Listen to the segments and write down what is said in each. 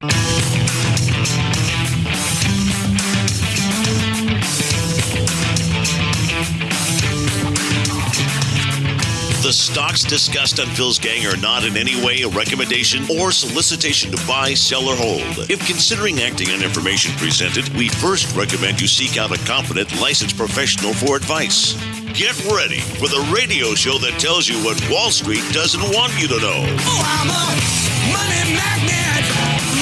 The stocks discussed on Phil's Gang are not in any way a recommendation or solicitation to buy, sell, or hold. If considering acting on information presented, we first recommend you seek out a competent, licensed professional for advice. Get ready for the radio show that tells you what Wall Street doesn't want you to know. Oh, I'm a money magnet.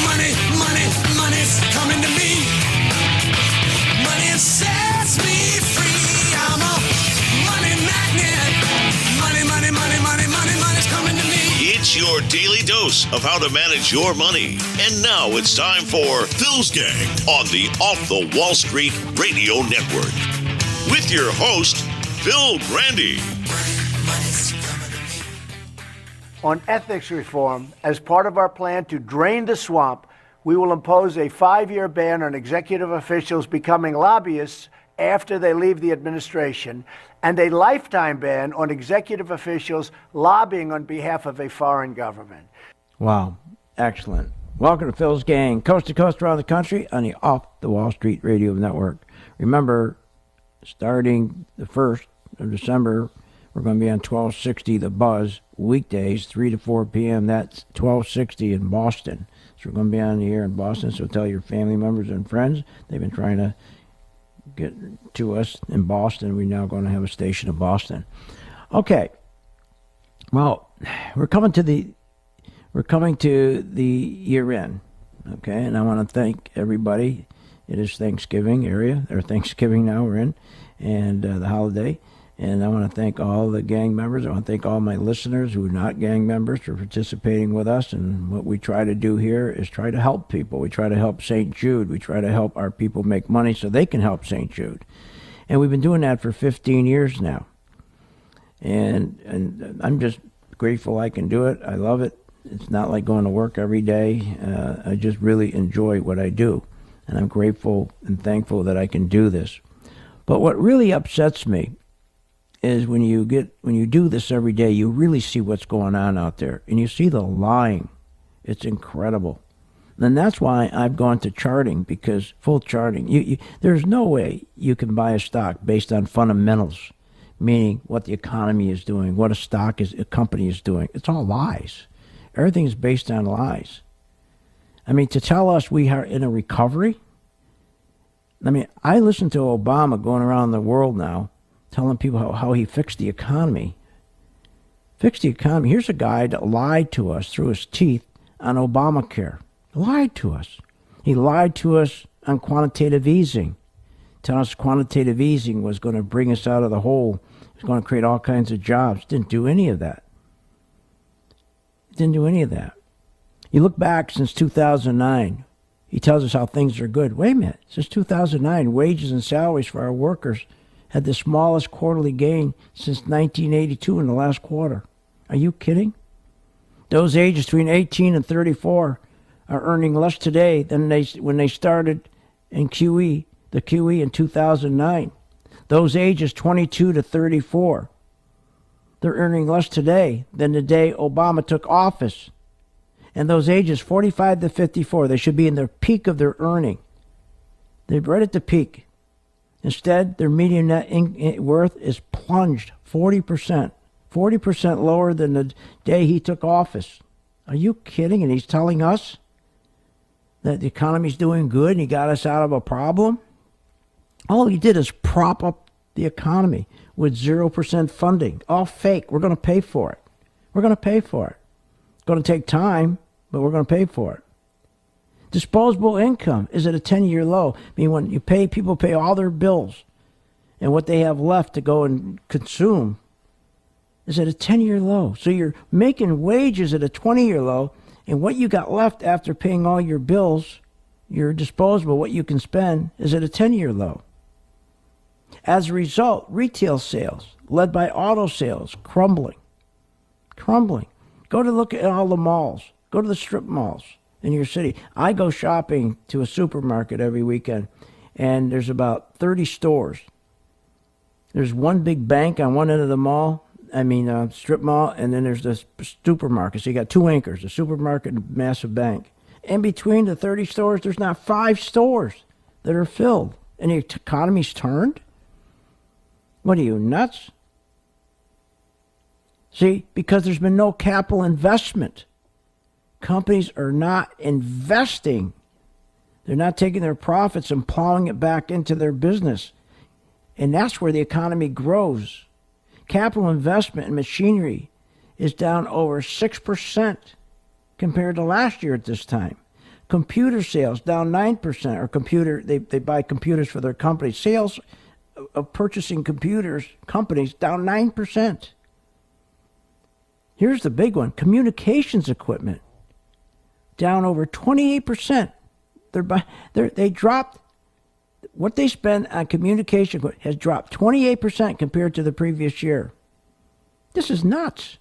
Money, money, money's coming to me. Money sets me free. I'm a money magnet. Money, money, money, money, money, money's coming to me. It's your daily dose of how to manage your money. And now it's time for Phil's Gang on the Off the Wall Street Radio Network. With your host, Phil Grandy. On ethics reform, as part of our plan to drain the swamp, we will impose a 5-year ban on executive officials becoming lobbyists after they leave the administration, and a lifetime ban on executive officials lobbying on behalf of a foreign government. Wow. Excellent. Welcome to Phil's Gang, coast to coast around the country on the Off the Wall Street Radio Network. Remember, starting the 1st of December, we're going to be on 1260 The Buzz, weekdays, 3 to 4 p.m. That's 1260 in Boston. So we're going to be on the air in Boston, so tell your family members and friends. They've been trying to get to us in Boston. We're now going to have a station in Boston. Okay. Well, we're coming to the year end. Okay, and I want to thank everybody. It is Thanksgiving area, or Thanksgiving now we're in, and the holiday. And I want to thank all the gang members. I want to thank all my listeners who are not gang members for participating with us. And what we try to do here is try to help people. We try to help St. Jude. We try to help our people make money so they can help St. Jude. And we've been doing that for 15 years now. And I'm just grateful I can do it. I love it. It's not like going to work every day. I just really enjoy what I do. And I'm grateful and thankful that I can do this. But what really upsets me is when you do this every day, you really see what's going on out there, and you see the lying. It's incredible. And that's why I've gone to charting, because full charting. There's no way you can buy a stock based on fundamentals, meaning what the economy is doing, what a company is doing. It's all lies. Everything is based on lies. I mean, to tell us we are in a recovery. I mean, I listen to Obama going around the world now, telling people how he fixed the economy. Fixed the economy. Here's a guy that lied to us through his teeth on Obamacare. Lied to us. He lied to us on quantitative easing. Telling us quantitative easing was going to bring us out of the hole. It was going to create all kinds of jobs. Didn't do any of that. Didn't do any of that. You look back since 2009. He tells us how things are good. Wait a minute. Since 2009, wages and salaries for our workers had the smallest quarterly gain since 1982 in the last quarter. Are you kidding? Those ages between 18 and 34 are earning less today than when they started in the QE in 2009. Those ages 22 to 34, they're earning less today than the day Obama took office. And those ages 45 to 54, they should be in the peak of their earning. They're right at the peak. Instead, their median net worth is plunged 40%. 40% lower than the day he took office. Are you kidding? And he's telling us that the economy's doing good and he got us out of a problem? All he did is prop up the economy with 0% funding. All fake. We're going to pay for it. We're going to pay for it. It's going to take time, but we're going to pay for it. Disposable income is at a 10-year low. I mean, when people pay all their bills, and what they have left to go and consume is at a 10-year low. So you're making wages at a 20-year low, and what you got left after paying all your bills, your disposable, what you can spend, is at a 10-year low. As a result, retail sales, led by auto sales, crumbling. Go to look at all the malls. Go to the strip malls in your city. I go shopping to a supermarket every weekend, and there's about 30 stores. There's one big bank on one end of the mall, strip mall, and then there's the supermarket. So you got two anchors, a supermarket and a massive bank. In between the 30 stores, there's not 5 stores that are filled. And the economy's turned? What are you, nuts? See, because there's been no capital investment. Companies are not investing. They're not taking their profits and plowing it back into their business. And that's where the economy grows. Capital investment in machinery is down over 6% compared to last year at this time. Computer sales down 9%, or they buy computers for their company. Sales of purchasing computers, companies, down 9%. Here's the big one, communications equipment, down over 28%. They dropped, what they spend on communication equipment has dropped 28% compared to the previous year. This is nuts.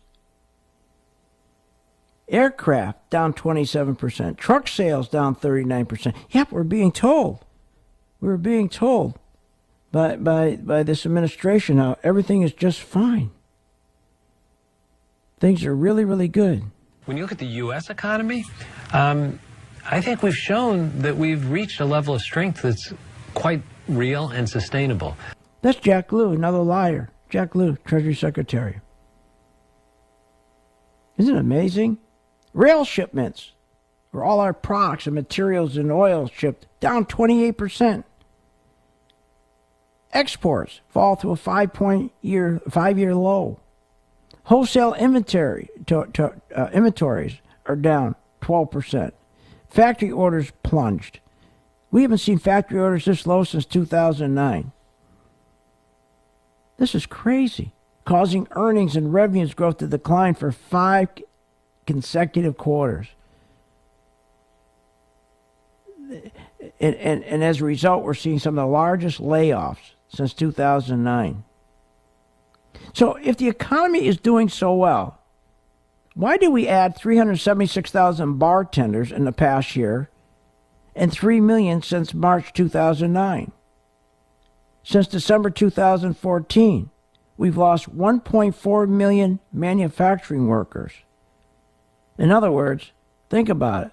Aircraft down 27%. Truck sales down 39%. Yep, we're being told. We're being told by this administration how everything is just fine. Things are really, really good. When you look at the U.S. economy, I think we've shown that we've reached a level of strength that's quite real and sustainable. That's Jack Lew, another liar. Jack Lew, Treasury Secretary. Isn't it amazing? Rail shipments, where all our products and materials and oil shipped, down 28%. Exports fall to a 5-year low. Wholesale inventories are down 12%. Factory orders plunged. We haven't seen factory orders this low since 2009. This is crazy, causing earnings and revenues growth to decline for 5 consecutive quarters. And as a result, we're seeing some of the largest layoffs since 2009. So if the economy is doing so well, why did we add 376,000 bartenders in the past year and 3 million since March 2009? Since December 2014, we've lost 1.4 million manufacturing workers. In other words, think about it.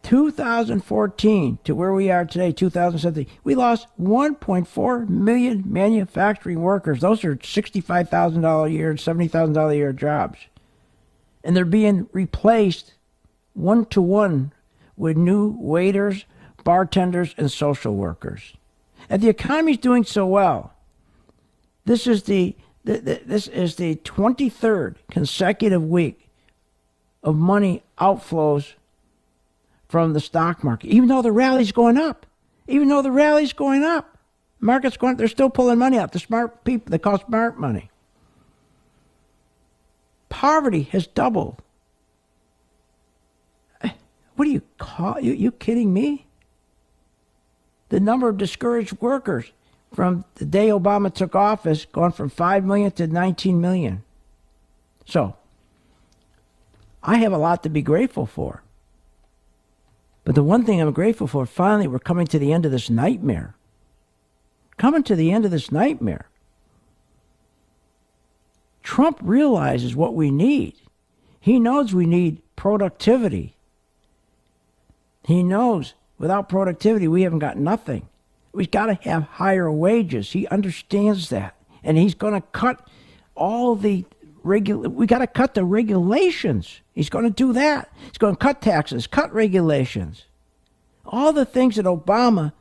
2014 to where we are today, 2017, we lost 1.4 million manufacturing workers. Those are $65,000 a year, $70,000 a year jobs. And they're being replaced 1-to-1 with new waiters, bartenders, and social workers. And the economy's doing so well. This is the 23rd consecutive week of money outflows from the stock market, even though the rally's going up. Market's going up. They're still pulling money out. The smart people, they call smart money. Poverty has doubled. What do you call? You kidding me? The number of discouraged workers from the day Obama took office gone from 5 million to 19 million. So, I have a lot to be grateful for. But the one thing I'm grateful for, finally, we're coming to the end of this nightmare. Trump realizes what we need. He knows we need productivity. He knows without productivity, we haven't got nothing. We've got to have higher wages. He understands that. And he's going to cut all the we got to cut the regulations. He's going to do that. He's going to cut taxes, cut regulations. All the things that Obama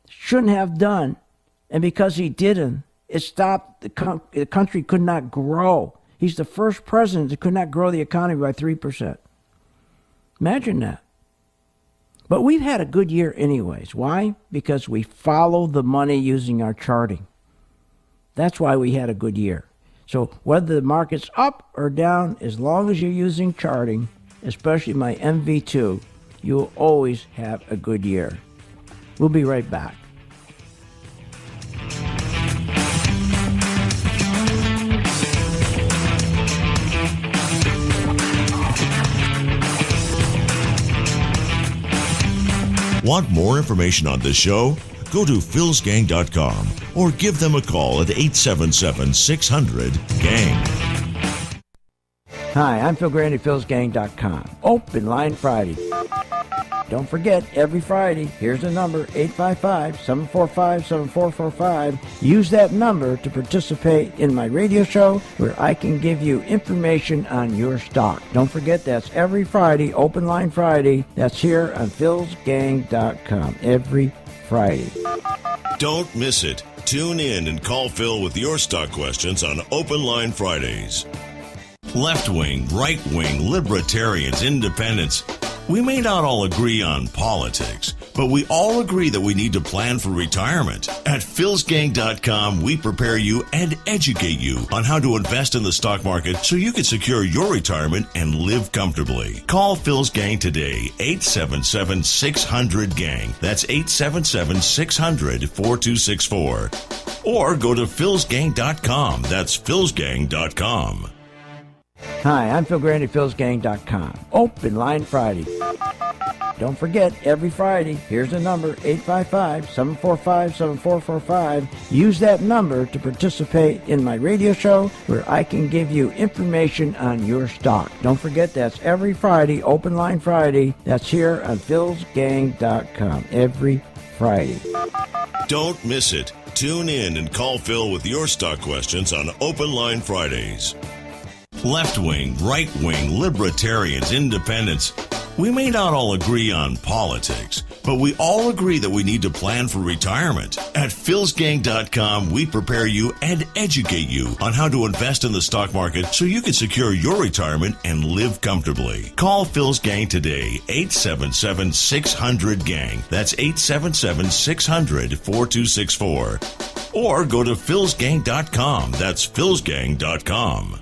shouldn't have done, and because he didn't, it stopped the country could not grow. He's the first president that could not grow the economy by 3%. Imagine that. But we've had a good year anyways. Why? Because we follow the money using our charting. That's why we had a good year. So whether the market's up or down, as long as you're using charting, especially my MV2, you'll always have a good year. We'll be right back. Want more information on this show? Go to philsgang.com or give them a call at 877-600-GANG. Hi, I'm Phil Grandy, philsgang.com. Open Line Friday. Don't forget, every Friday, here's the number, 855-745-7445. Use that number to participate in my radio show where I can give you information on your stock. Don't forget, that's every Friday, Open Line Friday. That's here on philsgang.com, every Friday. Don't miss it. Tune in and call Phil with your stock questions on Open Line Fridays. Left-wing, right-wing, libertarians, independents. We may not all agree on politics, but we all agree that we need to plan for retirement. At philsgang.com, we prepare you and educate you on how to invest in the stock market so you can secure your retirement and live comfortably. Call Phil's Gang today, 877-600-GANG. That's 877-600-4264. Or go to philsgang.com. That's philsgang.com. Hi, I'm Phil Grandy, philsgang.com. Open Line Friday. Don't forget, every Friday, here's the number, 855-745-7445. Use that number to participate in my radio show where I can give you information on your stock. Don't forget, that's every Friday, Open Line Friday. That's here on philsgang.com, every Friday. Don't miss it. Tune in and call Phil with your stock questions on Open Line Fridays. Left-wing, right-wing, libertarians, independents. We may not all agree on politics, but we all agree that we need to plan for retirement. At philsgang.com, we prepare you and educate you on how to invest in the stock market so you can secure your retirement and live comfortably. Call Phil's Gang today, 877-600-GANG. That's 877-600-4264. Or go to philsgang.com. That's philsgang.com.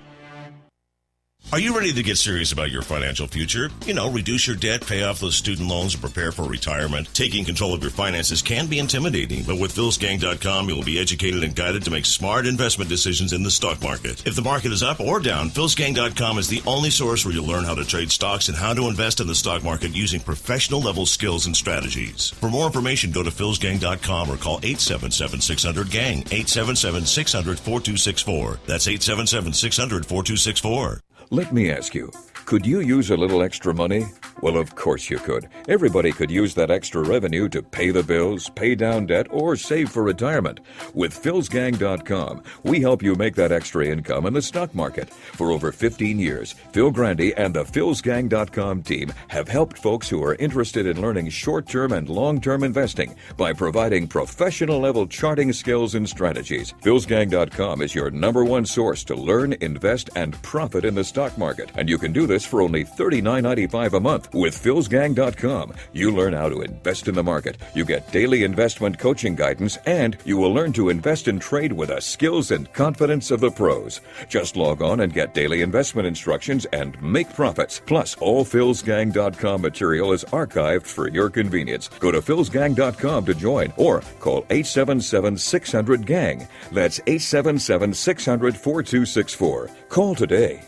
Are you ready to get serious about your financial future? You know, reduce your debt, pay off those student loans, and prepare for retirement. Taking control of your finances can be intimidating, but with philsgang.com, you will be educated and guided to make smart investment decisions in the stock market. If the market is up or down, philsgang.com is the only source where you'll learn how to trade stocks and how to invest in the stock market using professional-level skills and strategies. For more information, go to philsgang.com or call 877-600-GANG, 877-600-4264. That's 877-600-4264. Let me ask you, could you use a little extra money? Well, of course you could. Everybody could use that extra revenue to pay the bills, pay down debt, or save for retirement. With philsgang.com, we help you make that extra income in the stock market. For over 15 years, Phil Grandy and the philsgang.com team have helped folks who are interested in learning short-term and long-term investing by providing professional-level charting skills and strategies. philsgang.com is your number one source to learn, invest, and profit in the stock market. And you can do this for only $39.95 a month. With philsgang.com, you learn how to invest in the market. You get daily investment coaching guidance, and you will learn to invest and trade with the skills and confidence of the pros. Just log on and get daily investment instructions and make profits. Plus, all philsgang.com material is archived for your convenience. Go to philsgang.com to join or call 877-600-GANG. That's 877-600-4264. Call today.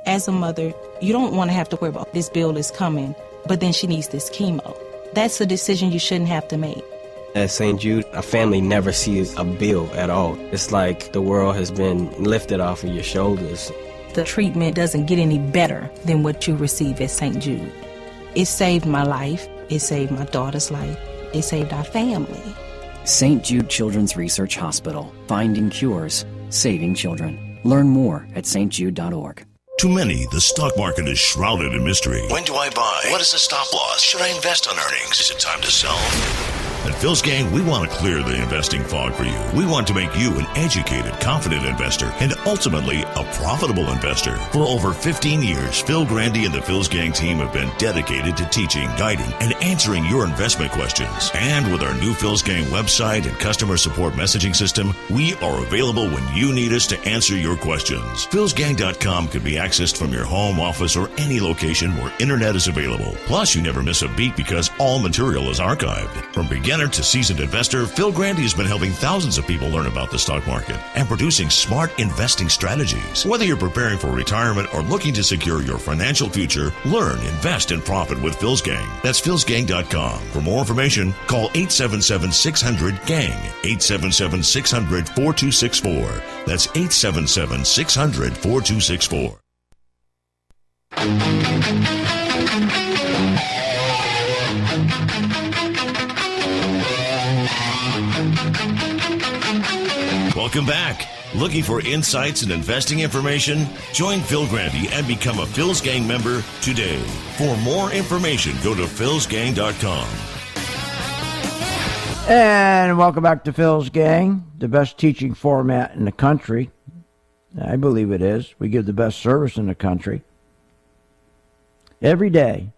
As a mother, you don't want to have to worry about this bill is coming, but then she needs this chemo. That's a decision you shouldn't have to make. At St. Jude, a family never sees a bill at all. It's like the world has been lifted off of your shoulders. The treatment doesn't get any better than what you receive at St. Jude. It saved my life. It saved my daughter's life. It saved our family. St. Jude Children's Research Hospital. Finding cures. Saving children. Learn more at stjude.org. To many, the stock market is shrouded in mystery. When do I buy? What is the stop loss? Should I invest on earnings? Is it time to sell? At Phil's Gang, we want to clear the investing fog for you. We want to make you an educated, confident investor and ultimately a profitable investor. For over 15 years, Phil Grandy and the Phil's Gang team have been dedicated to teaching, guiding, and answering your investment questions. And with our new Phil's Gang website and customer support messaging system, we are available when you need us to answer your questions. Phil'sGang.com can be accessed from your home, office, or any location where internet is available. Plus, you never miss a beat because all material is archived. From beginner to seasoned investor, Phil Grandy has been helping thousands of people learn about the stock market and producing smart investing strategies. Whether you're preparing for retirement or looking to secure your financial future, learn, invest, and profit with Phil's Gang. That's philsgang.com. For more information, call 877-600-GANG, 877-600-4264. That's 877-600-4264. Welcome back. Looking for insights and investing information? Join Phil Grandy and become a Phil's Gang member today. For more information, go to philsgang.com. And welcome back to Phil's Gang, the best teaching format in the country. I believe it is. We give the best service in the country. Every day,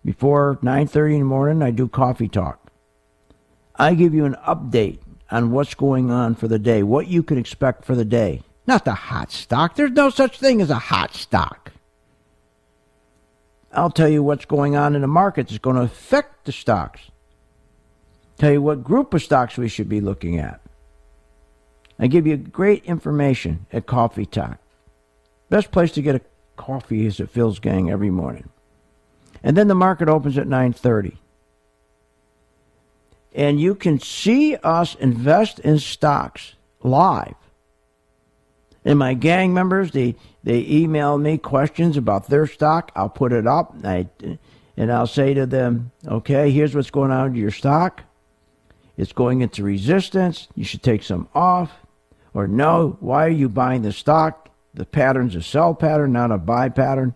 before 9:30 in the morning, I do coffee talk. I give you an update on what's going on for the day, what you can expect for the day. Not the hot stock. There's no such thing as a hot stock. I'll tell you what's going on in the markets that's going to affect the stocks. Tell you what group of stocks we should be looking at. I give you great information at Coffee Talk. Best place to get a coffee is at Phil's Gang every morning. And then the market opens at 9:30. And you can see us invest in stocks live. And my gang members, they email me questions about their stock. I'll put it up, and I'll say to them, okay, here's what's going on with your stock. It's going into resistance. You should take some off. Or no, why are you buying the stock? The pattern's a sell pattern, not a buy pattern.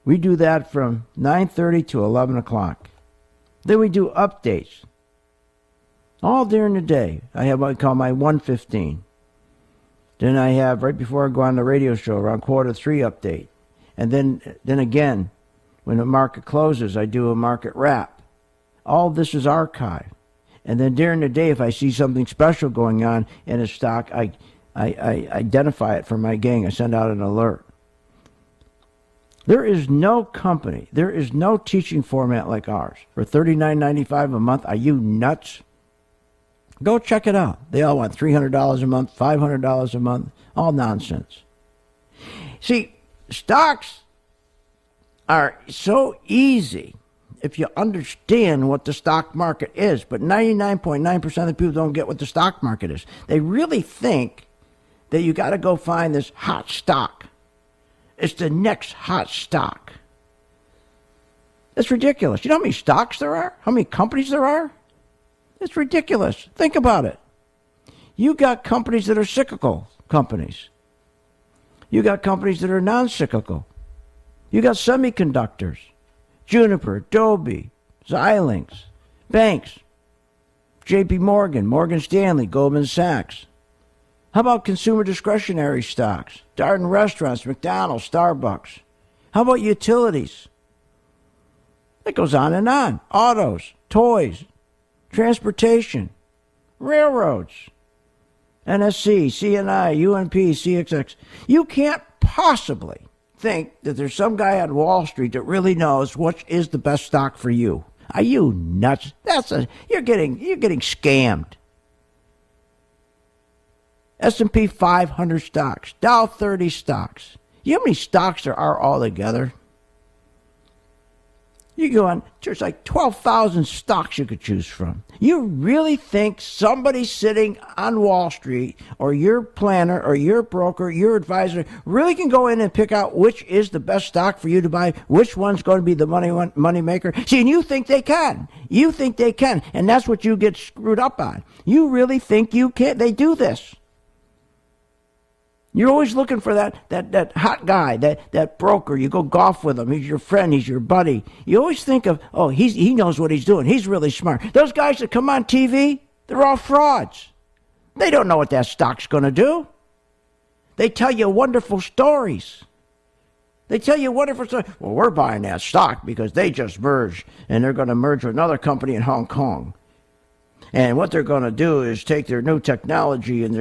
We do that from 9:30 to 11 o'clock. Then we do updates. All during the day. I have what I call my 1:15. Then I have, right before I go on the radio show, around 2:45 update. And then again, when the market closes, I do a market wrap. All this is archived. And then during the day, if I see something special going on in a stock, I identify it for my gang. I send out an alert. There is no company, there is no teaching format like ours. For $39.95 a month, are you nuts? Go check it out. They all want $300 a month, $500 a month, all nonsense. See, stocks are so easy if you understand what the stock market is, but 99.9% of the people don't get what the stock market is. They really think that you got to go find this hot stock. It's the next hot stock. That's ridiculous. You know how many stocks there are? How many companies there are? It's ridiculous. Think about it. You got companies that are cyclical companies. You got companies that are non-cyclical. You got semiconductors. Juniper, Adobe, Xilinx, banks, J.P. Morgan, Morgan Stanley, Goldman Sachs. How about consumer discretionary stocks? Darden Restaurants, McDonald's, Starbucks. How about utilities? It goes on and on. Autos, toys, transportation, railroads, NSC, CNI, UNP, CXX. You can't possibly think that there's some guy on Wall Street that really knows what is the best stock for you. Are you nuts? You're getting scammed. S&P 500 stocks, Dow 30 stocks. You know how many stocks there are altogether? You go on, there's like 12,000 stocks you could choose from. You really think somebody sitting on Wall Street or your planner or your broker, your advisor, really can go in and pick out which is the best stock for you to buy, which one's going to be the money maker? See, and you think they can. You think they can, and that's what you get screwed up on. You really think you can. They do this. You're always looking for that hot guy, that broker. You go golf with him. He's your friend. He's your buddy. You always think of, oh, he knows what he's doing. He's really smart. Those guys that come on TV, they're all frauds. They don't know what that stock's going to do. They tell you wonderful stories. They tell you wonderful stories. Well, we're buying that stock because they just merged, and they're going to merge with another company in Hong Kong. And what they're going to do is take their new technology, and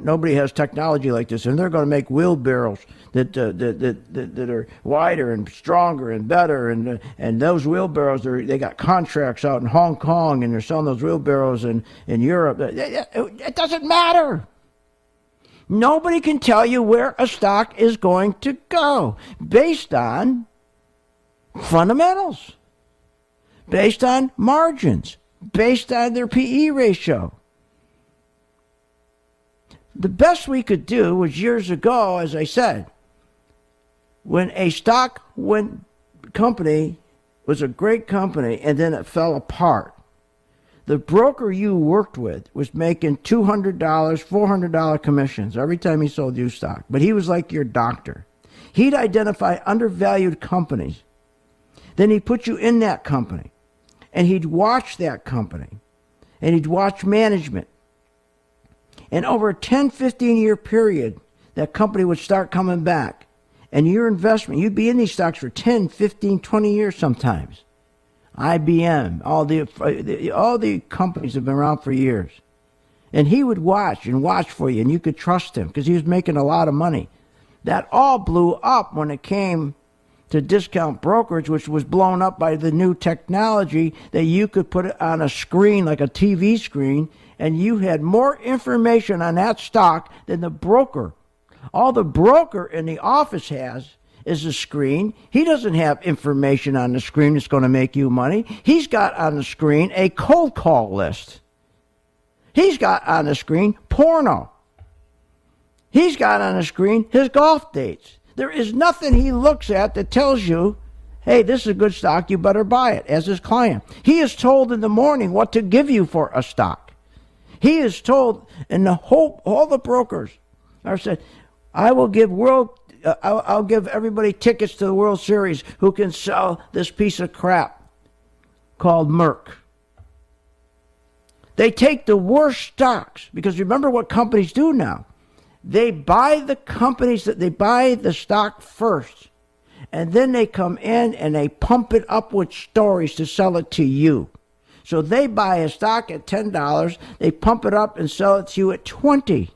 nobody has technology like this, and they're going to make wheelbarrows that are wider and stronger and better, and those wheelbarrows they got contracts out in Hong Kong, and they're selling those wheelbarrows in Europe. It doesn't matter. Nobody can tell you where a stock is going to go based on fundamentals, based on margins, based on their PE ratio. The best we could do was years ago, as I said, when a stock company was a great company and then it fell apart, the broker you worked with was making $200, $400 commissions every time he sold you stock. But he was like your doctor. He'd identify undervalued companies. Then he'd put you in that company. And he'd watch that company. And he'd watch management. And over a 10, 15-year period, that company would start coming back. And your investment, you'd be in these stocks for 10, 15, 20 years sometimes. IBM, all the companies have been around for years. And he would watch for you, and you could trust him because he was making a lot of money. That all blew up when it came to discount brokerage, which was blown up by the new technology that you could put it on a screen, like a TV screen, and you had more information on that stock than the broker. All the broker in the office has is a screen. He doesn't have information on the screen that's going to make you money. He's got on the screen a cold call list. He's got on the screen porno. He's got on the screen his golf dates. There is nothing he looks at that tells you, hey, this is a good stock, you better buy it, as his client. He is told in the morning what to give you for a stock. He is told, and all the brokers are said, I'll give everybody tickets to the World Series who can sell this piece of crap called Merck. They take the worst stocks, because remember what companies do now. They buy the companies they buy the stock first, and then they come in and they pump it up with stories to sell it to you. So they buy a stock at $10, they pump it up and sell it to you at $20.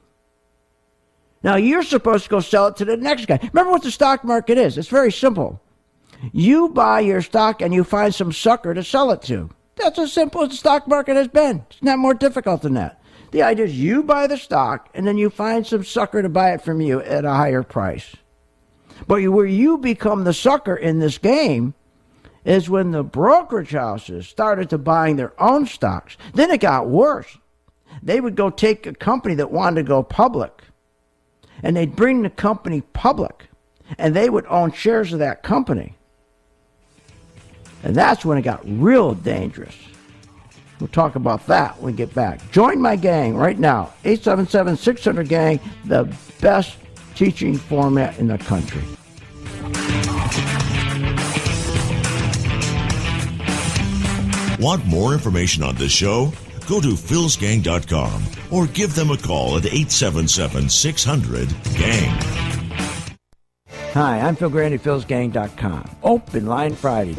Now you're supposed to go sell it to the next guy. Remember what the stock market is. It's very simple. You buy your stock and you find some sucker to sell it to. That's as simple as the stock market has been. It's not more difficult than that. The idea is you buy the stock and then you find some sucker to buy it from you at a higher price. But where you become the sucker in this game is when the brokerage houses started to buying their own stocks. Then it got worse. They would go take a company that wanted to go public, and they'd bring the company public, and they would own shares of that company. And that's when it got real dangerous. We'll talk about that when we get back. Join my gang right now, 877-600-GANG, the best teaching format in the country. Want more information on this show? Go to philsgang.com or give them a call at 877-600-GANG. Hi, I'm Phil Grandy, philsgang.com. Open Line Friday.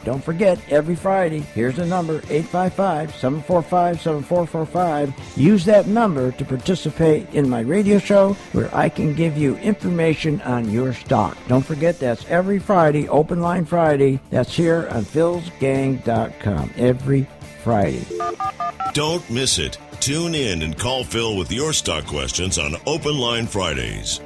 Don't forget, every Friday, here's the number, 855-745-7445. Use that number to participate in my radio show where I can give you information on your stock. Don't forget, that's every Friday, Open Line Friday. That's here on philsgang.com, every Friday. Don't miss it. Tune in and call Phil with your stock questions on Open Line Fridays.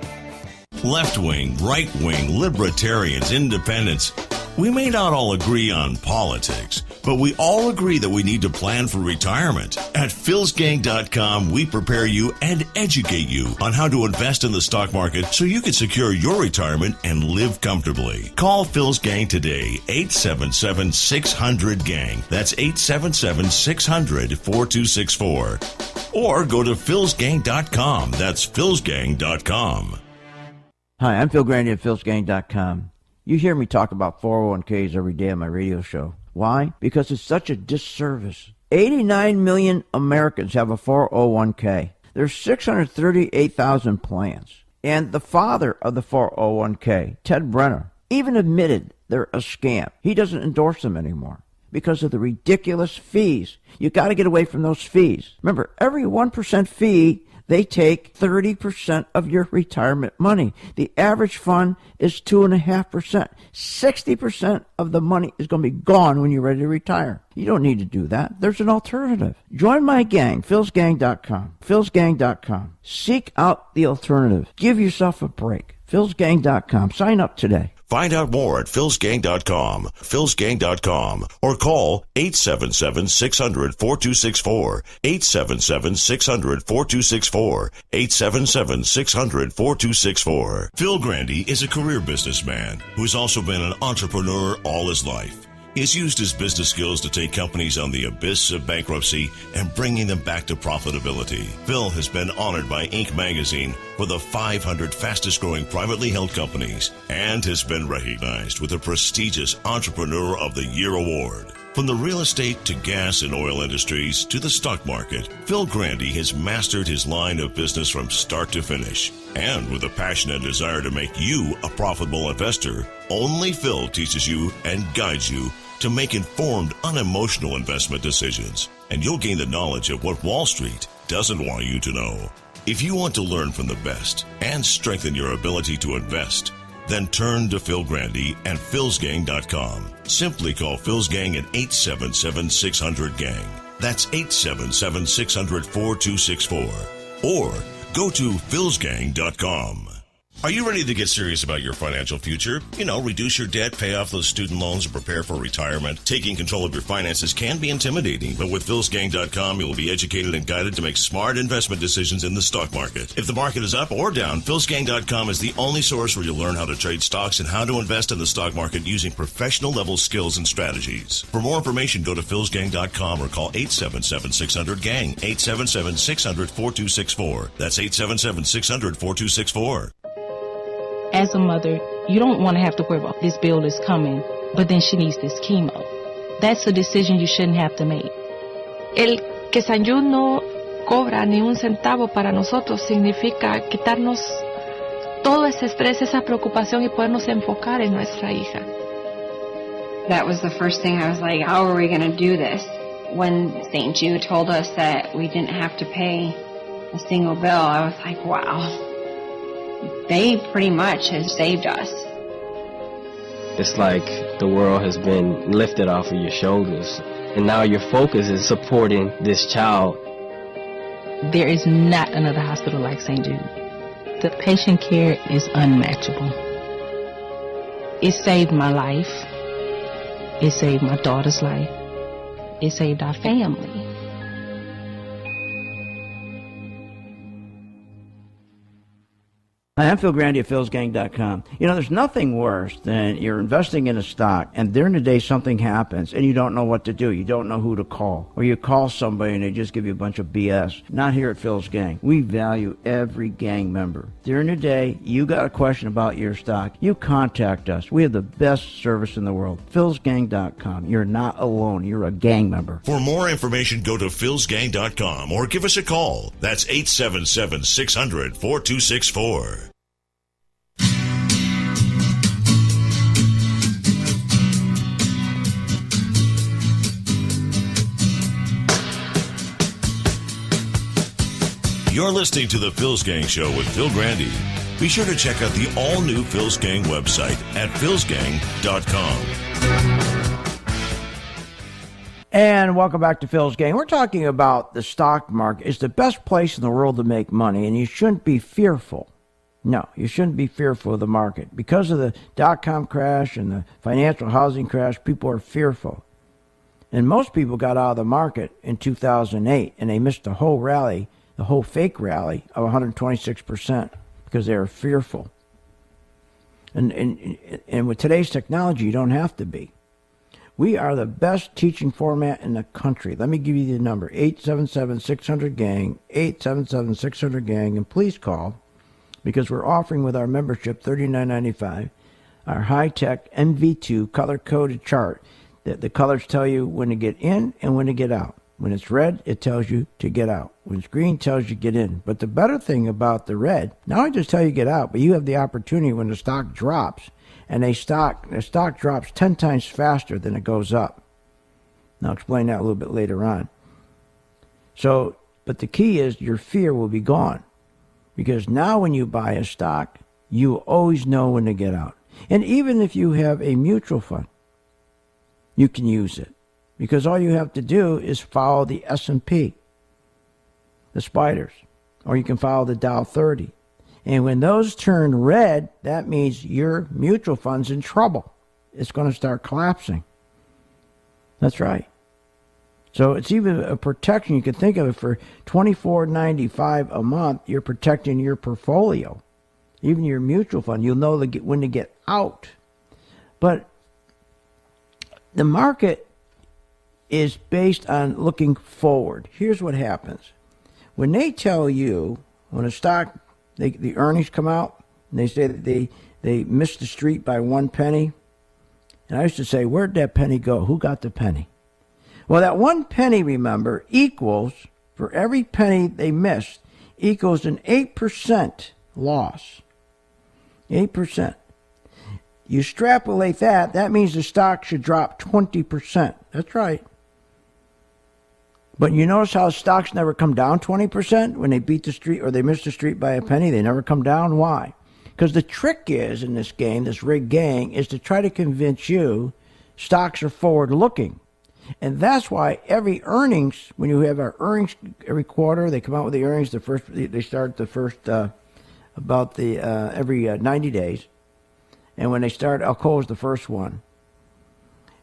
Left-wing, right-wing, libertarians, independents. We may not all agree on politics, but we all agree that we need to plan for retirement. At philsgang.com, we prepare you and educate you on how to invest in the stock market so you can secure your retirement and live comfortably. Call Phil's Gang today, 877-600-GANG. That's 877-600-4264. Or go to philsgang.com. That's philsgang.com. Hi, I'm Phil Grandy at philsgang.com. You hear me talk about 401ks every day on my radio show. Why? Because it's such a disservice. 89 million Americans have a 401k. There's 638,000 plans. And the father of the 401k, Ted Brenner, even admitted they're a scam. He doesn't endorse them anymore because of the ridiculous fees. You got to get away from those fees. Remember, every 1% fee, they take 30% of your retirement money. The average fund is 2.5%. 60% of the money is going to be gone when you're ready to retire. You don't need to do that. There's an alternative. Join my gang, philsgang.com. philsgang.com. Seek out the alternative. Give yourself a break. philsgang.com. Sign up today. Find out more at philsgang.com, philsgang.com, or call 877-600-4264, 877-600-4264, 877-600-4264. Phil Grandy is a career businessman who has also been an entrepreneur all his life. He has used his business skills to take companies on the abyss of bankruptcy and bringing them back to profitability. Phil has been honored by Inc. magazine for the 500 fastest growing privately held companies and has been recognized with the prestigious Entrepreneur of the Year award. From the real estate to gas and oil industries to the stock market, Phil Grandy has mastered his line of business from start to finish. And with a passion and desire to make you a profitable investor, only Phil teaches you and guides you to make informed, unemotional investment decisions. And you'll gain the knowledge of what Wall Street doesn't want you to know. If you want to learn from the best and strengthen your ability to invest, then turn to Phil Grandy and philsgang.com. Simply call Phil's Gang at 877-600-GANG. That's 877-600-4264. Or go to philsgang.com. Are you ready to get serious about your financial future? You know, reduce your debt, pay off those student loans, and prepare for retirement. Taking control of your finances can be intimidating, but with philsgang.com, you will be educated and guided to make smart investment decisions in the stock market. If the market is up or down, philsgang.com is the only source where you'll learn how to trade stocks and how to invest in the stock market using professional-level skills and strategies. For more information, go to philsgang.com or call 877-600-GANG, 877-600-4264. That's 877-600-4264. As a mother, you don't want to have to worry about this bill is coming, but then she needs this chemo. That's a decision you shouldn't have to make. El que St. Jude no cobra ni un centavo para nosotros significa quitarnos todo ese estrés, esa preocupación y podernos enfocar en nuestra hija. That was the first thing I was like, how are we going to do this? When St. Jude told us that we didn't have to pay a single bill, I was like, wow. They pretty much have saved us. It's like the world has been lifted off of your shoulders, and now your focus is supporting this child. There is not another hospital like St. Jude. The patient care is unmatchable. It saved my life. It saved my daughter's life. It saved our family. Hi, I'm Phil Grandy at philsgang.com. You know, there's nothing worse than you're investing in a stock and during the day something happens and you don't know what to do. You don't know who to call. Or you call somebody and they just give you a bunch of BS. Not here at Phil's Gang. We value every gang member. During the day, you got a question about your stock, you contact us. We have the best service in the world. philsgang.com. You're not alone. You're a gang member. For more information, go to philsgang.com or give us a call. That's 877-600-4264. You're listening to the Phil's Gang Show with Phil Grandy. Be sure to check out the all-new Phil's Gang website at philsgang.com. And welcome back to Phil's Gang. We're talking about the stock market. It's the best place in the world to make money, and you shouldn't be fearful. No, you shouldn't be fearful of the market. Because of the dot-com crash and the financial housing crash, people are fearful. And most people got out of the market in 2008, and they missed the whole rally, the whole fake rally of 126% because they were fearful. And with today's technology, you don't have to be. We are the best teaching format in the country. Let me give you the number, 877-600-GANG, 877-600-GANG, and please call because we're offering with our membership $39.95, our high-tech MV2 color-coded chart that the colors tell you when to get in and when to get out. When it's red, it tells you to get out. When it's green, it tells you get in. But the better thing about the red, not only does it tell you get out, but you have the opportunity when the stock drops, and the stock drops 10 times faster than it goes up. And I'll explain that a little bit later on. So, but the key is your fear will be gone. Because now when you buy a stock, you always know when to get out. And even if you have a mutual fund, you can use it. Because all you have to do is follow the S&P, the spiders, or you can follow the Dow 30. And when those turn red, that means your mutual fund's in trouble. It's going to start collapsing. That's right. So it's even a protection. You can think of it for $24.95 a month. You're protecting your portfolio, even your mutual fund. You'll know when to get out. But the market is based on looking forward. Here's what happens. When they tell you, when a stock, the earnings come out, and they say that they missed the street by 1 penny, and I used to say, where'd that penny go? Who got the penny? Well, that 1 penny, remember, equals, for every penny they missed, equals an 8% loss. 8%. You extrapolate that, that means the stock should drop 20%. That's right. But you notice how stocks never come down 20% when they beat the street or they miss the street by a penny? They never come down. Why? Because the trick is in this game, this rigged gang, is to try to convince you stocks are forward looking. And that's why every earnings, when you have our earnings every quarter, they come out with the earnings, they start the first, every 90 days. And when they start, Alcoa's the first one.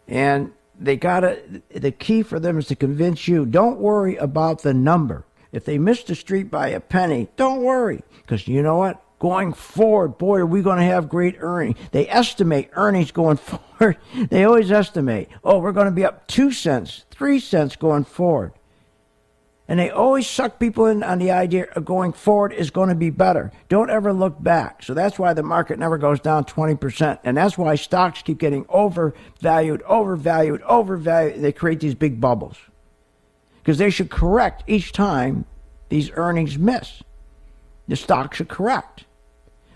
And the key for them is to convince you, don't worry about the number. If they missed the street by a penny, don't worry. Because you know what? Going forward, boy, are we going to have great earnings. They estimate earnings going forward. They always estimate, we're going to be up 2 cents, 3 cents going forward. And they always suck people in on the idea of going forward is going to be better. Don't ever look back. So that's why the market never goes down 20%. And that's why stocks keep getting overvalued. They create these big bubbles. Because they should correct each time these earnings miss. The stock should correct.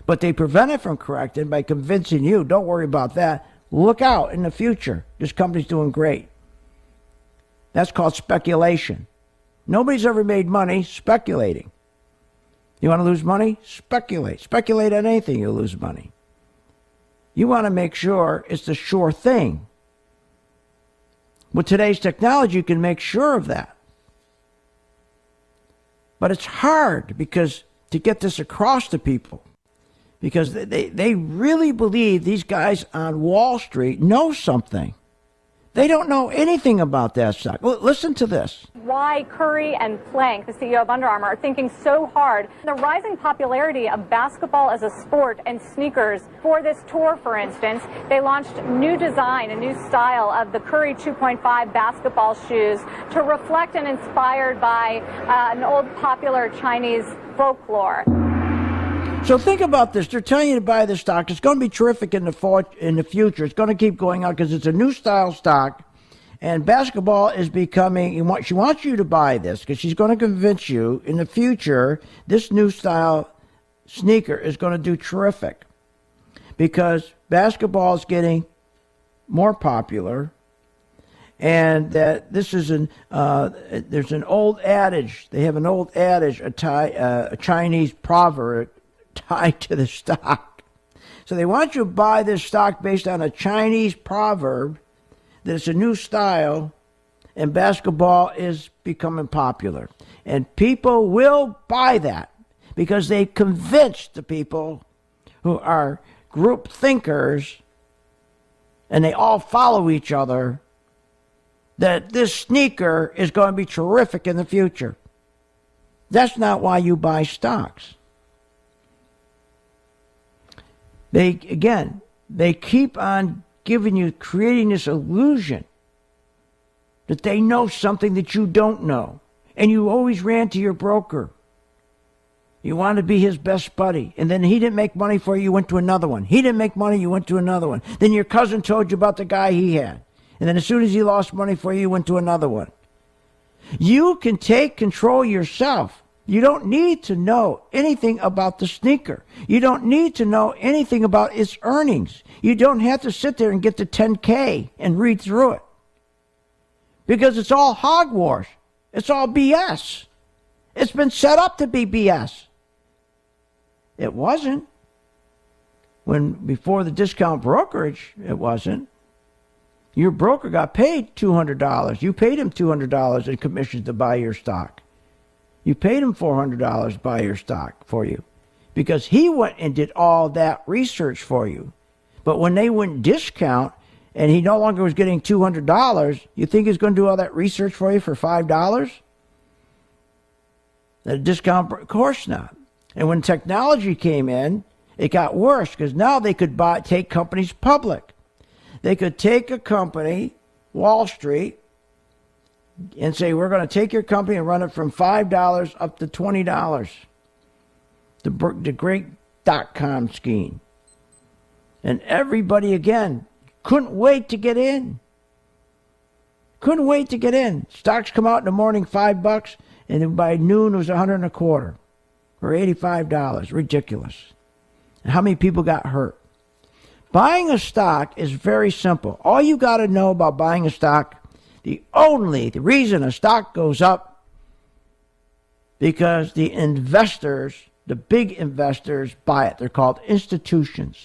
But they prevent it from correcting by convincing you, don't worry about that. Look out in the future. This company's doing great. That's called speculation. Nobody's ever made money speculating. You want to lose money? Speculate. Speculate on anything, you'll lose money. You want to make sure it's the sure thing. With today's technology, you can make sure of that. But it's hard to get this across to people. Because they really believe these guys on Wall Street know something. They don't know anything about that stock. Listen to this. Why Curry and Plank, the CEO of Under Armour, are thinking so hard. The rising popularity of basketball as a sport and sneakers. For this tour, for instance, they launched new design, a new style of the Curry 2.5 basketball shoes to reflect and inspired by an old popular Chinese folklore. So think about this. They're telling you to buy this stock. It's going to be terrific in the future. It's going to keep going out because it's a new style stock. And basketball is becoming, she wants you to buy this because she's going to convince you in the future this new style sneaker is going to do terrific. Because basketball is getting more popular. And that this is there's an old adage. They have an old adage, a Chinese proverb tied to the stock. So they want you to buy this stock based on a Chinese proverb that it's a new style and basketball is becoming popular. And people will buy that because they convinced the people who are group thinkers and they all follow each other that this sneaker is going to be terrific in the future. That's not why you buy stocks. They keep on creating this illusion that they know something that you don't know. And you always ran to your broker. You wanted to be his best buddy. And then he didn't make money for you, you went to another one. He didn't make money, you went to another one. Then your cousin told you about the guy he had. And then as soon as he lost money for you, you went to another one. You can take control yourself. You don't need to know anything about the sneaker. You don't need to know anything about its earnings. You don't have to sit there and get the 10K and read through it. Because it's all hogwash. It's all BS. It's been set up to be BS. It wasn't. Before the discount brokerage, it wasn't. Your broker got paid $200. You paid him $200 in commissions to buy your stock. You paid him $400 to buy your stock for you. because he went and did all that research for you. But when they went discount and he no longer was getting $200, you think he's going to do all that research for you for $5? At a discount? Of course not. And when technology came in, it got worse because now they could take companies public. They could take a company, Wall Street, and say, we're going to take your company and run it from $5 up to $20. The great dot-com scheme. And everybody, again, couldn't wait to get in. Couldn't wait to get in. Stocks come out in the morning, $5, and then by noon it was $125 or $85. Ridiculous. And how many people got hurt? Buying a stock is very simple. All you got to know about buying a stock, the reason a stock goes up, because the investors, the big investors, buy it. They're called institutions.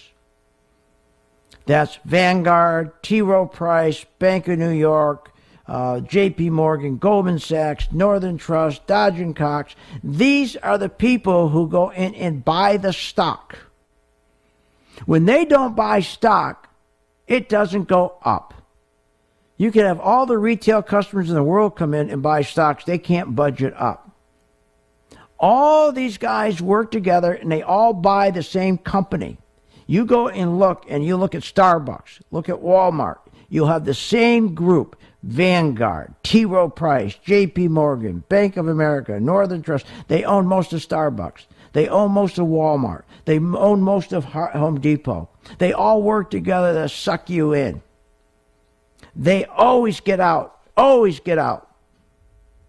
That's Vanguard, T. Rowe Price, Bank of New York, J.P. Morgan, Goldman Sachs, Northern Trust, Dodge & Cox. These are the people who go in and buy the stock. When they don't buy stock, it doesn't go up. You can have all the retail customers in the world come in and buy stocks. They can't budget up. All these guys work together and they all buy the same company. You go and look at Starbucks, look at Walmart. You'll have the same group, Vanguard, T. Rowe Price, J.P. Morgan, Bank of America, Northern Trust. They own most of Starbucks. They own most of Walmart. They own most of Home Depot. They all work together to suck you in. They always get out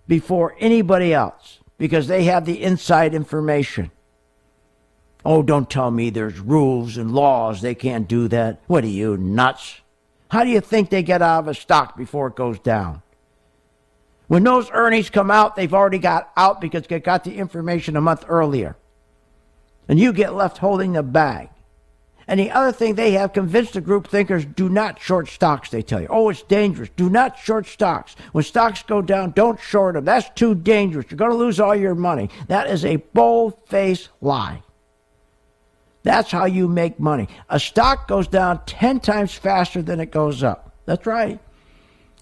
before anybody else because they have the inside information. Oh, don't tell me there's rules and laws. They can't do that. What are you, nuts? How do you think they get out of a stock before it goes down? When those earnings come out, they've already got out because they got the information a month earlier. And you get left holding the bag. And the other thing they have convinced the group thinkers, do not short stocks, they tell you. Oh, it's dangerous. Do not short stocks. When stocks go down, don't short them. That's too dangerous. You're going to lose all your money. That is a bold-faced lie. That's how you make money. A stock goes down 10 times faster than it goes up. That's right.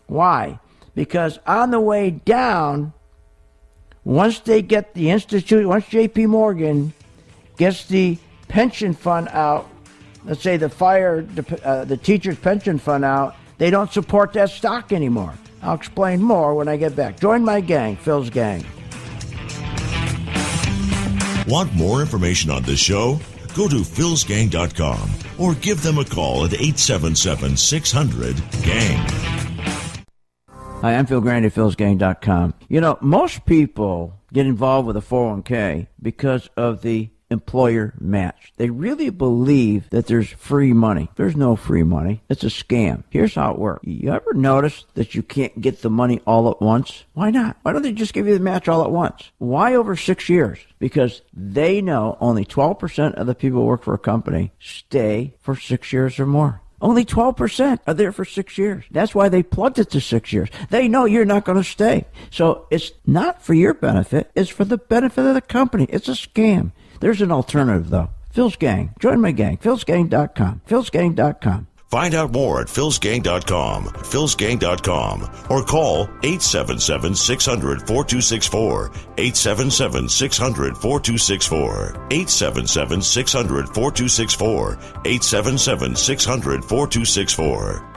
Why? Because on the way down, once they get the institute, once J.P. Morgan gets the pension fund out, let's say the teacher's pension fund out, they don't support that stock anymore. I'll explain more when I get back. Join my gang, Phil's Gang. Want more information on this show? Go to philsgang.com or give them a call at 877-600-GANG. Hi, I'm Phil Grande at philsgang.com. You know, most people get involved with a 401k because of the employer match. They really believe that there's free money. There's no free money. It's a scam. Here's how it works. You ever notice that you can't get the money all at once? Why not? Why don't they just give you the match all at once? Why over 6 years? Because they know only 12% of the people who work for a company stay for 6 years or more. Only 12% are there for 6 years. That's why they plugged it to 6 years. They know you're not going to stay. So it's not for your benefit. It's for the benefit of the company. It's a scam. There's an alternative, though. Phil's Gang. Join my gang. philsgang.com. philsgang.com. Find out more at philsgang.com, philsgang.com, or call 877-600-4264, 877-600-4264, 877-600-4264, 877-600-4264.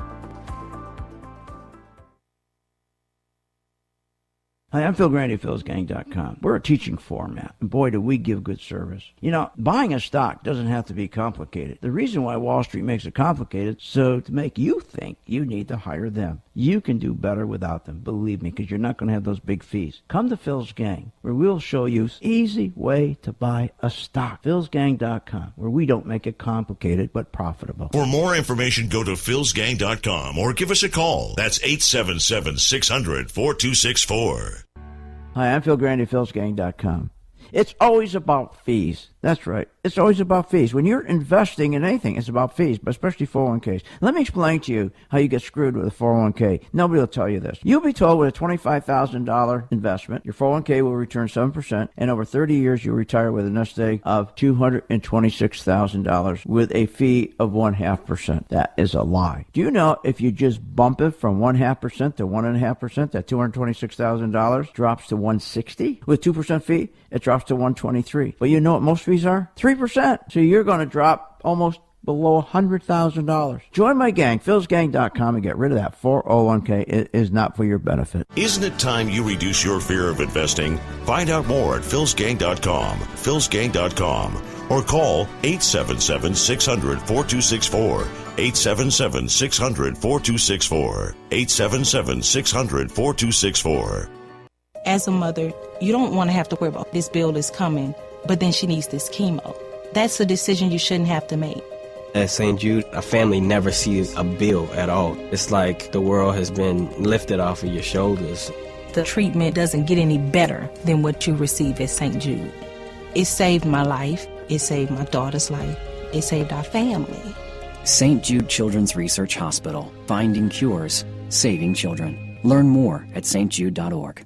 Hi, I'm Phil Grande at philsgang.com. We're a teaching format, and boy, do we give good service. You know, buying a stock doesn't have to be complicated. The reason why Wall Street makes it complicated is so to make you think you need to hire them. You can do better without them, believe me, because you're not going to have those big fees. Come to Phil's Gang, where we'll show you an easy way to buy a stock. philsgang.com, where we don't make it complicated, but profitable. For more information, go to philsgang.com or give us a call. That's 877-600-4264. Hi, I'm Phil Grande at philsgang.com. It's always about fees. That's right. It's always about fees. When you're investing in anything, it's about fees, but especially 401ks. Let me explain to you how you get screwed with a 401k. Nobody will tell you this. You'll be told with a $25,000 investment, your 401k will return 7%, and over 30 years, you'll retire with a nest egg of $226,000 with a fee of 0.5%. That is a lie. Do you know if you just bump it from 0.5% to 1.5%, that $226,000 drops to $160? With 2% fee, it drops to $123. But you know what most fees are? 3%. So you're going to drop almost below $100,000. Join my gang, philsgang.com, and get rid of that 401k. It is not for your benefit. Isn't it time you reduce your fear of investing? Find out more at philsgang.com, philsgang.com, or call 877-600-4264, 877-600-4264, 877-600-4264. As a mother, you don't want to have to worry about this bill is coming, but then she needs this chemo. That's a decision you shouldn't have to make. At St. Jude, a family never sees a bill at all. It's like the world has been lifted off of your shoulders. The treatment doesn't get any better than what you receive at St. Jude. It saved my life. It saved my daughter's life. It saved our family. St. Jude Children's Research Hospital. Finding cures, saving children. Learn more at stjude.org.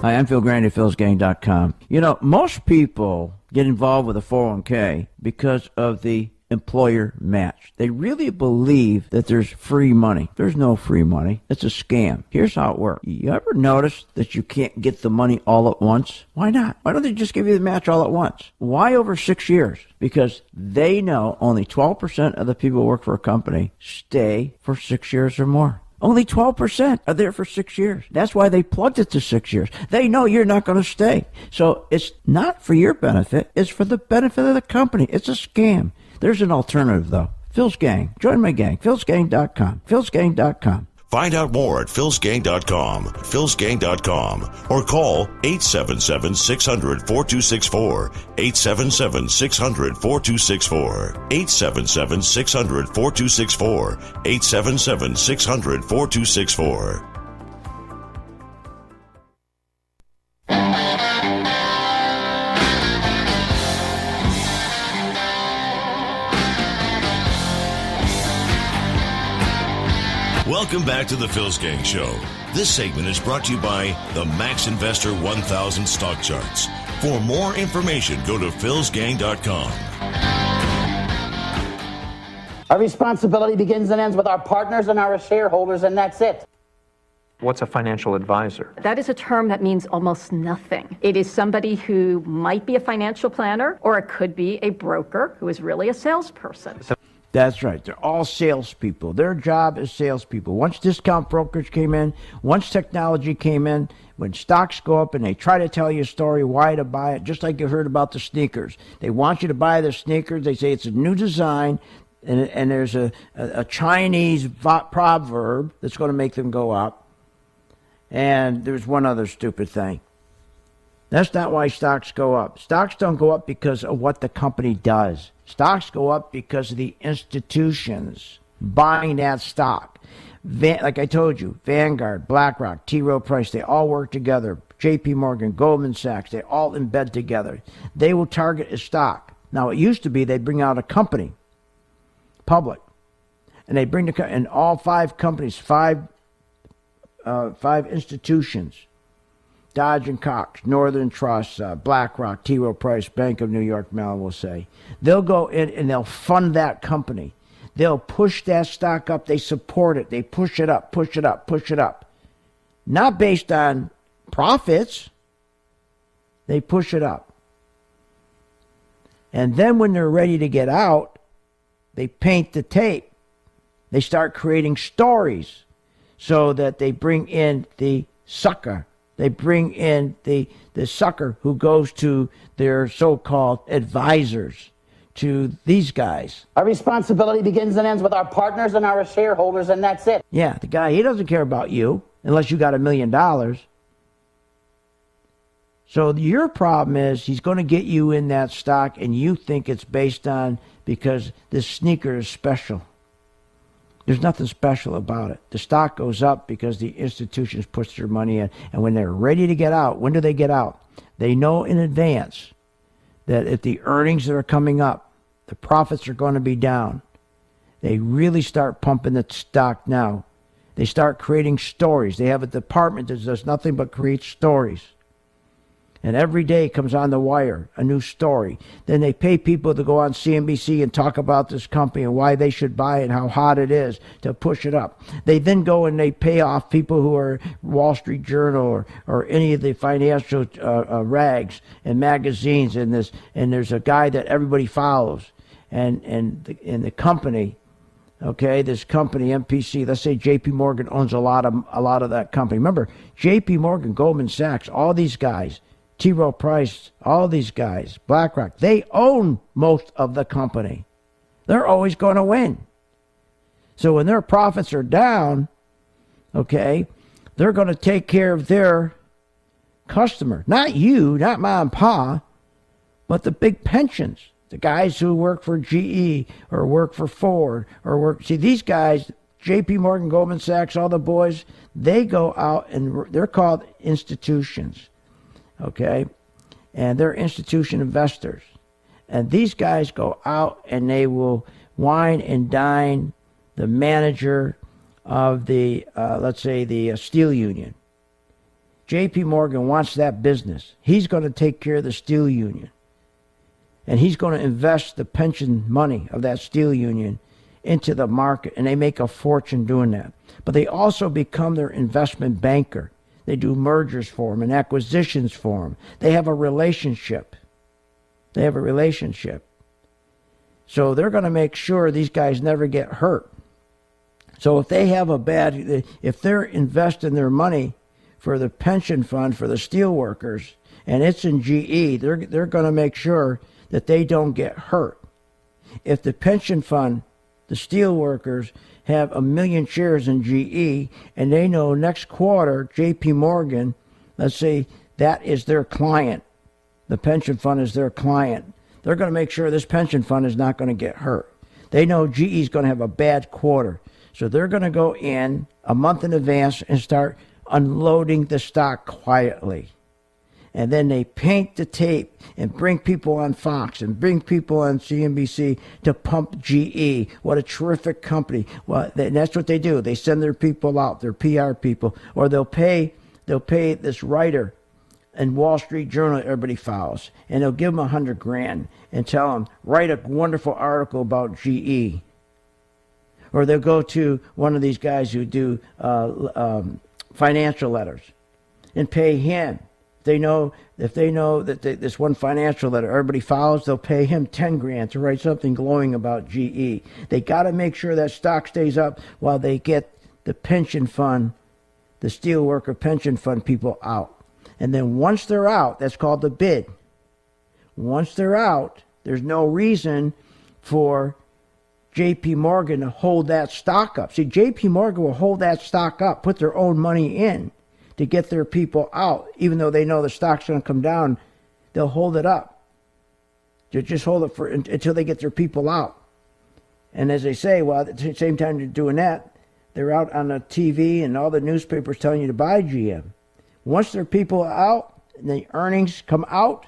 Hi, I'm Phil Grande at philsgang.com. You know, most people get involved with a 401k because of the employer match. They really believe that there's free money. There's no free money. It's a scam. Here's how it works. You ever notice that you can't get the money all at once? Why not? Why don't they just give you the match all at once? Why over 6 years? Because they know only 12% of the people who work for a company stay for 6 years or more. Only 12% are there for 6 years. That's why they plugged it to 6 years. They know you're not going to stay. So it's not for your benefit. It's for the benefit of the company. It's a scam. There's an alternative, though. Phil's Gang. Join my gang. philsgang.com. philsgang.com. Find out more at philsgang.com, philsgang.com, or call 877-600-4264, 877-600-4264, 877-600-4264, 877-600-4264. Welcome back to the Phil's Gang Show. This segment is brought to you by the Max Investor 1000 Stock Charts. For more information, go to philsgang.com. Our responsibility begins and ends with our partners and our shareholders, and that's it. What's a financial advisor? That is a term that means almost nothing. It is somebody who might be a financial planner, or it could be a broker who is really a salesperson. That's right. They're all salespeople. Their job is salespeople. Once discount brokerage came in, once technology came in, when stocks go up and they try to tell you a story why to buy it, just like you heard about the sneakers. They want you to buy the sneakers. They say it's a new design, and there's a Chinese proverb that's going to make them go up. And there's one other stupid thing. That's not why stocks go up. Stocks don't go up because of what the company does. Stocks go up because of the institutions buying that stock. Like I told you, Vanguard, BlackRock, T. Rowe Price, they all work together. J.P. Morgan, Goldman Sachs, they all embed together. They will target a stock. Now, it used to be they'd bring out a company, public, and they bring and all five companies, five institutions, Dodge and Cox, Northern Trust, BlackRock, T. Rowe Price, Bank of New York Mellon will say. They'll go in and they'll fund that company. They'll push that stock up. They support it. They push it up, push it up, push it up. Not based on profits. They push it up. And then when they're ready to get out, they paint the tape. They start creating stories so that they bring in the sucker. They bring in the sucker who goes to their so-called advisors, to these guys. Our responsibility begins and ends with our partners and our shareholders, and that's it. Yeah, the guy, he doesn't care about you unless you got $1 million. So your problem is he's going to get you in that stock, and you think it's based on because this sneaker is special. There's nothing special about it. The stock goes up because the institutions push their money in. And when they're ready to get out, when do they get out? They know in advance that if the earnings that are coming up, the profits are going to be down, they really start pumping the stock now. They start creating stories. They have a department that does nothing but create stories. And every day comes on the wire, a new story. Then they pay people to go on CNBC and talk about this company and why they should buy it and how hot it is to push it up. They then go and they pay off people who are Wall Street Journal or any of the financial rags and magazines and this. And there's a guy that everybody follows. And the company, okay, this company, MPC, let's say J.P. Morgan owns a lot of that company. Remember, J.P. Morgan, Goldman Sachs, all these guys, T. Rowe Price, all these guys, BlackRock, they own most of the company. They're always going to win. So when their profits are down, okay, they're going to take care of their customer. Not you, not mom and pa, but the big pensions. The guys who work for GE or work for Ford or work... See, these guys, J.P. Morgan, Goldman Sachs, all the boys, they go out and they're called institutions. Okay, and they're institution investors. And these guys go out and they will wine and dine the manager of the, let's say, the steel union. J.P. Morgan wants that business. He's going to take care of the steel union. And he's going to invest the pension money of that steel union into the market. And they make a fortune doing that. But they also become their investment banker. They do mergers for them and acquisitions for them. They have a relationship. So they're going to make sure these guys never get hurt. So if they have if they're investing their money for the pension fund for the steel workers and it's in GE, they're going to make sure that they don't get hurt. If the pension fund, the steel workers, have 1 million shares in GE, and they know next quarter, J.P. Morgan, let's say that is their client. The pension fund is their client. They're going to make sure this pension fund is not going to get hurt. They know GE is going to have a bad quarter. So they're going to go in a month in advance and start unloading the stock quietly. And then they paint the tape and bring people on Fox and bring people on CNBC to pump GE. What a terrific company. Well, that's what they do. They send their people out, their PR people, or they'll pay this writer in Wall Street Journal that everybody follows, and they'll give them $100,000 and tell them, write a wonderful article about GE. Or they'll go to one of these guys who do financial letters and pay him. If they know that this one financial letter everybody follows, they'll pay him $10,000 to write something glowing about GE. They got to make sure that stock stays up while they get the pension fund, the steelworker pension fund people out. And then once they're out, that's called the bid. Once they're out, there's no reason for J.P. Morgan to hold that stock up. See, J.P. Morgan will hold that stock up, put their own money in, to get their people out. Even though they know the stock's going to come down, they'll hold it up. They'll just hold it until they get their people out. And as they say, well, at the same time they're doing that, they're out on the TV and all the newspapers telling you to buy GM. Once their people are out, and the earnings come out,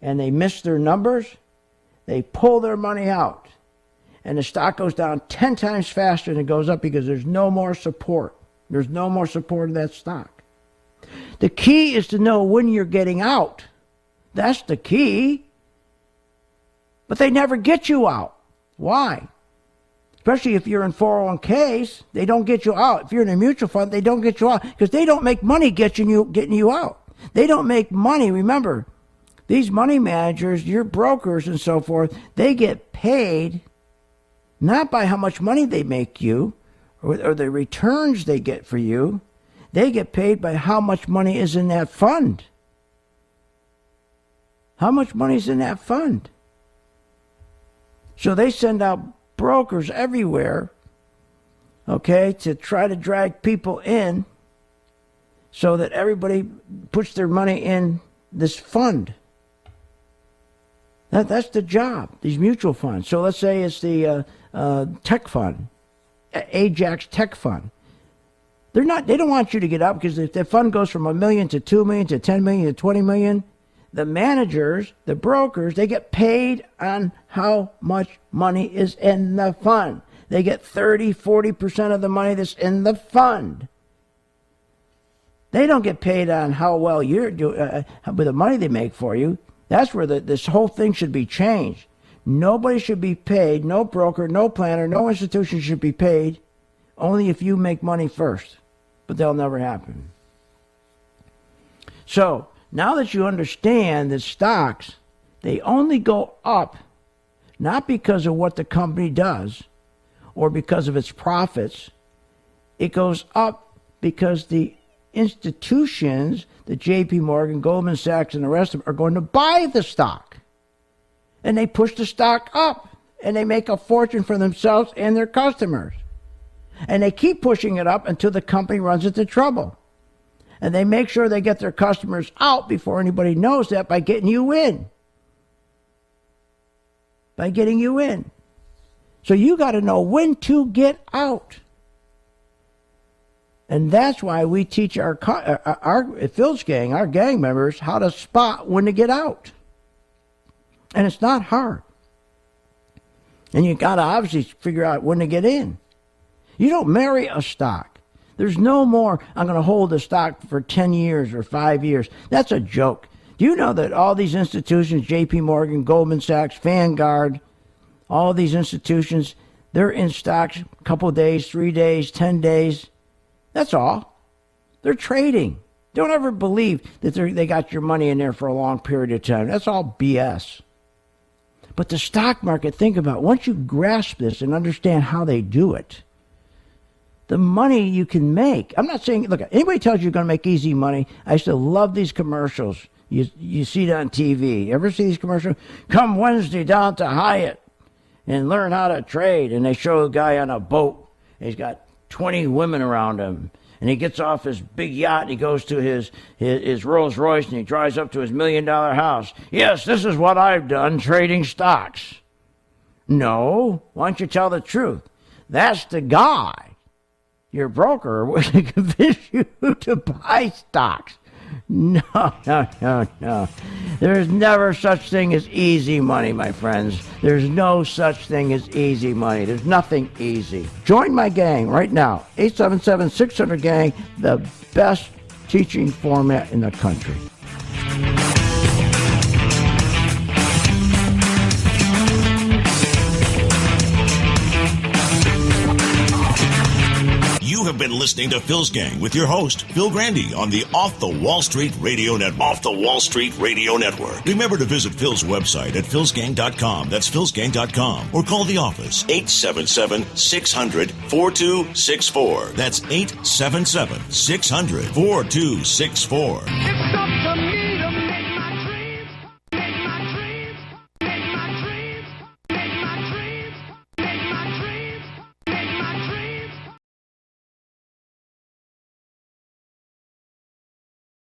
and they miss their numbers, they pull their money out. And the stock goes down 10 times faster than it goes up because there's no more support. There's no more support of that stock. The key is to know when you're getting out. That's the key. But they never get you out. Why? Especially if you're in 401ks, they don't get you out. If you're in a mutual fund, they don't get you out because they don't make money getting you out. They don't make money. Remember, these money managers, your brokers and so forth, they get paid not by how much money they make you or the returns they get for you. They get paid by how much money is in that fund. How much money is in that fund? So they send out brokers everywhere, okay, to try to drag people in so that everybody puts their money in this fund. That's the job, these mutual funds. So let's say it's the tech fund, Ajax Tech Fund. They don't want you to get up because if the fund goes from $1 million to $2 million to $10 million to $20 million, the managers, the brokers, they get paid on how much money is in the fund. They get 30, 40% of the money that's in the fund. They don't get paid on how well you're doing, with the money they make for you. That's where this whole thing should be changed. Nobody should be paid, no broker, no planner, no institution should be paid, only if you make money first. But that'll never happen. So, now that you understand that stocks, they only go up, not because of what the company does or because of its profits. It goes up because the institutions, the J.P. Morgan, Goldman Sachs, and the rest of them are going to buy the stock. And they push the stock up. And they make a fortune for themselves and their customers. And they keep pushing it up until the company runs into trouble. And they make sure they get their customers out before anybody knows that by getting you in. By getting you in. So you got to know when to get out. And that's why we teach our Phil's gang, our gang members, how to spot when to get out. And it's not hard. And you got to obviously figure out when to get in. You don't marry a stock. There's no more, I'm going to hold the stock for 10 years or 5 years. That's a joke. Do you know that all these institutions, J.P. Morgan, Goldman Sachs, Vanguard, all these institutions, they're in stocks a couple of days, 3 days, 10 days. That's all. They're trading. Don't ever believe that they got your money in there for a long period of time. That's all BS. But the stock market, think about it. Once you grasp this and understand how they do it, the money you can make. I'm not saying, look, anybody tells you you're going to make easy money. I used to love these commercials. You see it on TV. Ever see these commercials? Come Wednesday down to Hyatt and learn how to trade. And they show a guy on a boat. He's got 20 women around him. And he gets off his big yacht and he goes to his Rolls Royce and he drives up to his $1 million house. Yes, this is what I've done trading stocks. No, why don't you tell the truth? That's the guy, your broker, was to convince you to buy stocks. No. There's never such thing as easy money, my friends. There's no such thing as easy money. There's nothing easy. Join my gang right now. 877-600-GANG, the best teaching format in the country. You have been listening to Phil's Gang with your host, Phil Grandy, on the Off the Wall Street Radio Network. Off the Wall Street Radio Network. Remember to visit Phil's website at philsgang.com. That's philsgang.com. Or call the office, 877-600-4264. That's 877-600-4264.